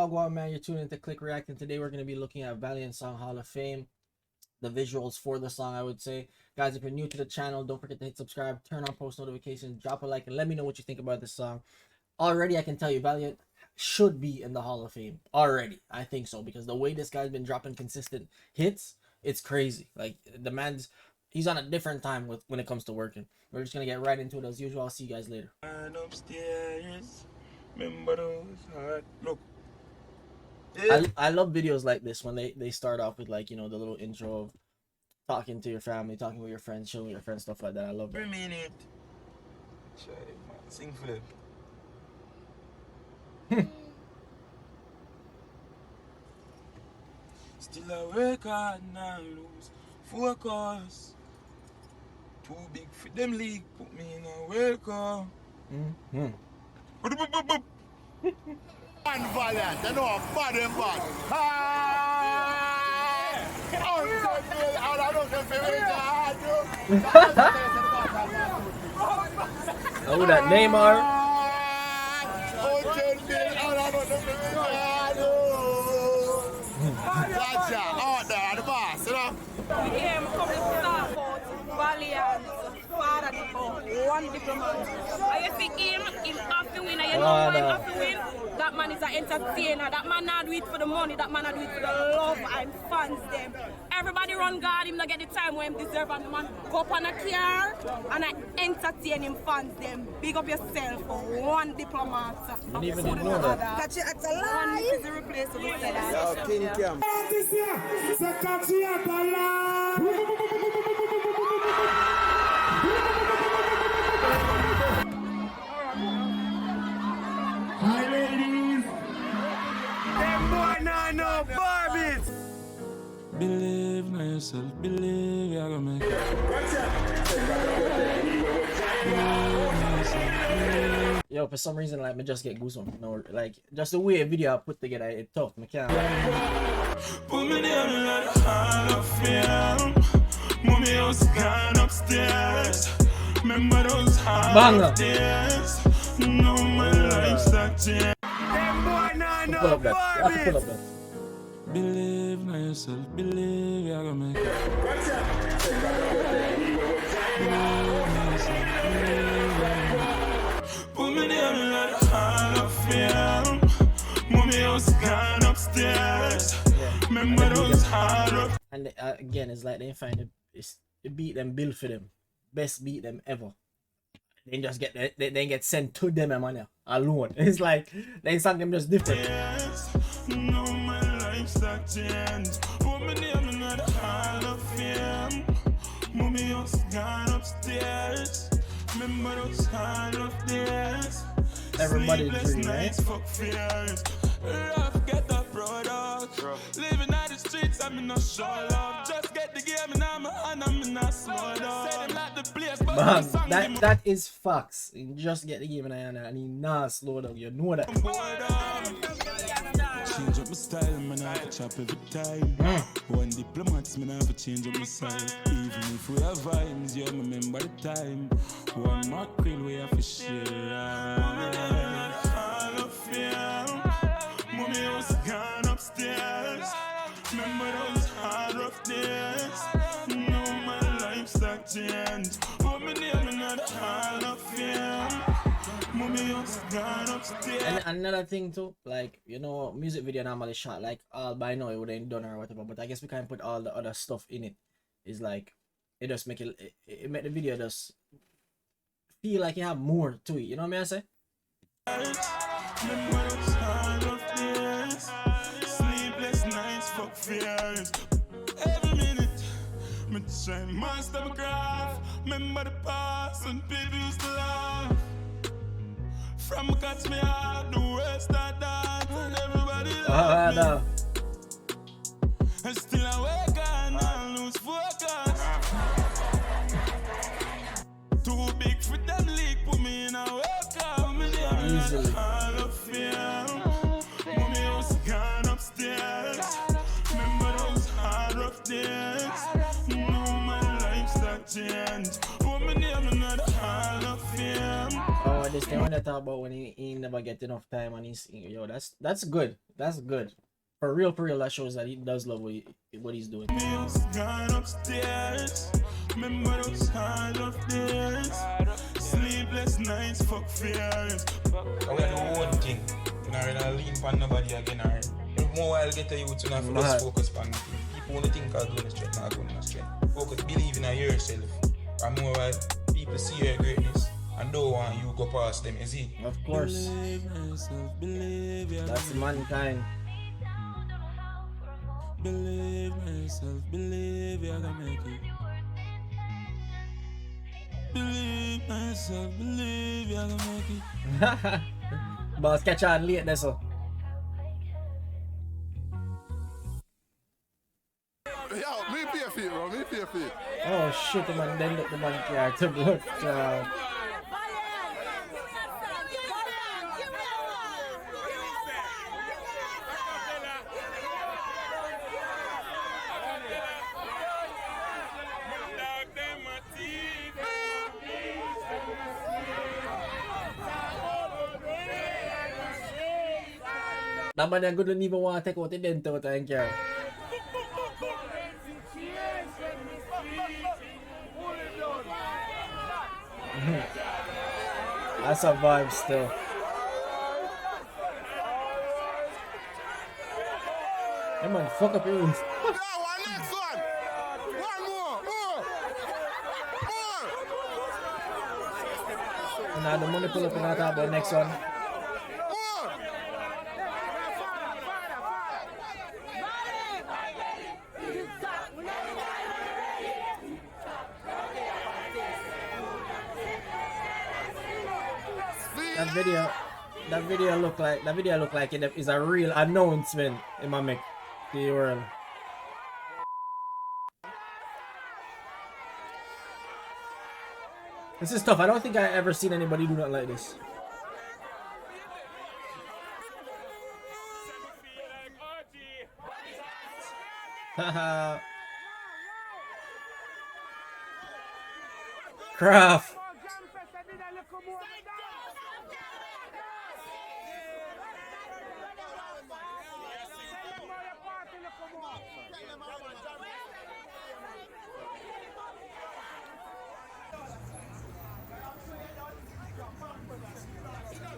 Wagwan, man, you're tuning into Click React, and today we're going to be looking at Valiant Song Hall of Fame, the visuals for the song, I would say. Guys, if you're new to the channel, don't forget to hit subscribe, turn on post notifications, drop a like, and let me know what you think about this song. Already, I can tell you, Valiant should be in the Hall of Fame. Already, I think so, because the way this guy's been dropping consistent hits, it's crazy. Like, the man's, he's on a different time when it comes to working. We're just going to get right into it as usual. I'll see you guys later. Upstairs. Remember those hard look. I love videos like this when they start off with, like, you know, the little intro of talking to your family, talking with your friends, showing your friends, stuff like that. I love that. 3 minutes. Sing for them. Still I work hard and I lose focus. Too big for them league, put me in a World Cup. And Valiant, you know, bad and bad. Oh, that Neymar. Him come to start out Valiant, father one diplomat. I see him have to win, and you know man have to win. That man is an entertainer. That man not do it for the money, that man not do it for the love and fans them. Everybody run guard him, not get the time when him deserve, and the man go up on a car and I entertain him fans them. Big up yourself for one diplomat. You didn't even know that. Catch it at a lie. One is irreplaceable. Yo, King Cam. Hi ladies. Them boy nah know Barbies. Believe in yourself, believe you're gonna make it. Yo, for some reason, like, me just get goosebumps. You know, like, just the way a video I put together, it's tough. I can't. Put me down in the Hall of Fame. Mommy house gone upstairs. Remember those hard days. No, my life's that changed. Them boy nah know Barbies. Believe in yourself, believe you're gonna make it. Put me down in the Hall of Fame. Mommy house gone upstairs. Remember those hard. And again, it's like they find the beat them built for them, best beat them ever. They just get they get sent to them money alone. It's like they song them just different. Yes, no, my life's that changed. Put me down in the Hall of Fame. Mommy house gone upstairs. Remember those hard of days. Everybody's dream, right? Fuck fears. Rough, get the product. Living out the streets, I'm in a show love. Just get the game and I'm in a small dog. Say them like the place, but that is facts. You just get the game and he nah slow down. You know that. Change up my style, man, I have to chop every time. One diplomats, man, I have to change up my side. Even if we have vibes, you remember the time. One more queen, we have to share. Hall of Fame. Mommy house gone upstairs. Remember those hard rough days. No, my life's that changed. Put me name in the Hall of Fame. Mommy house gone upstairs. And another thing too, like, you know, music video normally shot like all by now it would ain't done or whatever, but I guess we can put all the other stuff in it. It's like it just make it make the video just feel like you have more to it. You know what I mean? I say. Remember those hard rough days. Sleepless nights, fuck fears. Every minute, me try master my craft. Remember the past when people used to laugh. From catch me out, the world start dance and everybody laugh me. And still I wake and I lose focus. Too big for them league, put me in a World Cup. Easily. Hall of Fame. Mommy house gone upstairs. Remember those hard rough days. No, my life's that changed. Put me name in the Hall of Fame. Oh, this They want to talk about when he never get enough time and yo, that's good. That's good. For real, that shows that he does love what he's doing. Meals gone upstairs. Remember those hard of days. Sleepless nights, fuck fears. I will do one thing. You know, I lean on nobody again. The more I'll get to you to not just focus on people only think I'll go in the strength, not go in the strength. Focus, believe in yourself. And more while people see your greatness and don't want you go past them, you see? Of course. That's mankind. Believe myself, believe you're gonna make it. Believe myself, believe you're gonna make it. Boss catch on late there, so. Yo, me pay for it, bro. Me pay for it. Oh shit, the man then let the man character blood. That man good don't even want to take out the dent out and care. That's a vibe still. Hey man, fuck up your room. Yo, one next one. One more. Now the money pull up and I talk about the next one. That video look like it is a real announcement in my make the world. This is tough. I don't think I ever seen anybody do that like this. Haha. Craft.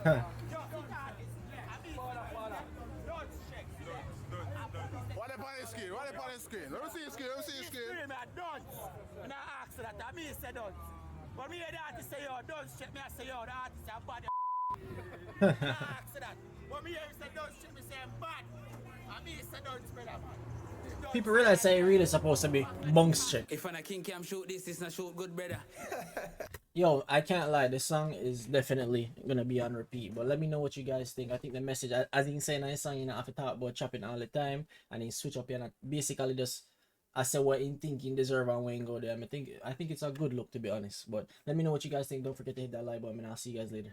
Huh. What up on the screen? What up on the screen? Let me see your screen. Let me see your screen. Me a dunce. When I ask that, I mean say dunce. But me hear the artist say yo, dunce check me, I say yo, the artist say bad. I ask that. But me hear him say dunce check me, say I'm bad. I mean say dunce better man. People realize that it really supposed to be bunks check. If I king cam shoot this not shoot good brother. Yo, I can't lie, this song is definitely gonna be on repeat, but let me know what you guys think. I think the message, as you can say in this song, you know, have to talk about chopping all the time and then switch up and basically just I say what in thinking deserve and when go there. I think it's a good look, to be honest. But let me know what you guys think. Don't forget to hit that like button and I'll see you guys later.